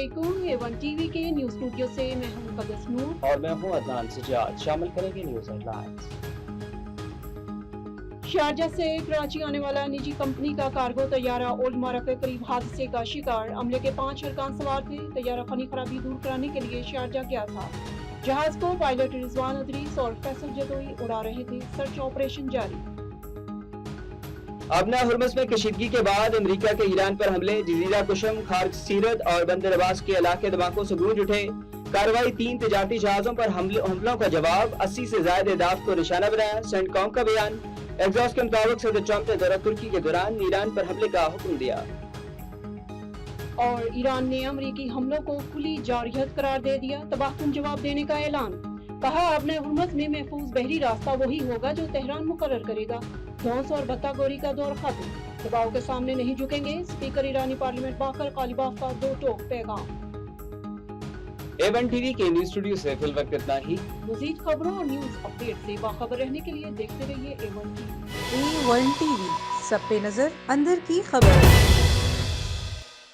अलैकुम। A1 TV के news studio से मैं हूं मुक़द्दस नूर और मैं हूं अदनान सजाद। शामिल करेंगे न्यूज हेडलाइंस। शारजा से कराची आने वाला निजी कंपनी का कार्गो तैयारा ओल्ड मारा के करीब हादसे का शिकार। अमले के 5 अरकान सवार थे। तैयारा फनी खराबी दूर कराने के लिए शारजा गया था। जहाज को पायलट रिजवान अदरीस और फैसल जदोई उड़ा रहे थे। सर्च ऑपरेशन जारी। अबना हुर्मुज़ में कशीदगी के बाद अमेरिका के ईरान पर हमले, जजीरा कुशम, खार्ज सीरत और बंदर अब्बास के इलाके धमाकों से गूंज उठे। कार्रवाई 3 तिजारती जहाजों पर हमलों का जवाब, 80 से ज्यादा अहदाफ को निशाना बनाया। सेंटकॉम का बयान। एग्जॉस के मुताबिक सदर ट्रंप ने दौरा तुर्की के दौरान ईरान पर हमले का हुक्म दिया। और ईरान ने अमरीकी हमलों को खुली जारहियत करार दे दिया। तबाहकुन जवाब देने का ऐलान। कहा अबना हुर्मुज़ में महफूज बहरी रास्ता वही होगा जो तेहरान मुकर्रर करेगा। धौंस और बत्तागोरी का दौर खत्म। दबाव के सामने नहीं झुकेंगे। स्पीकर ईरानी पार्लियामेंट बाकर कालिबाफ का 2 टोक पैगाम। A1 टीवी के न्यूज स्टूडियो से फिल वक्त इतना ही। मजीद खबरों और न्यूज अपडेट से बाखबर रहने के लिए देखते रहिए A1 टीवी। A1 टीवी, सब पे नजर, अंदर की खबर।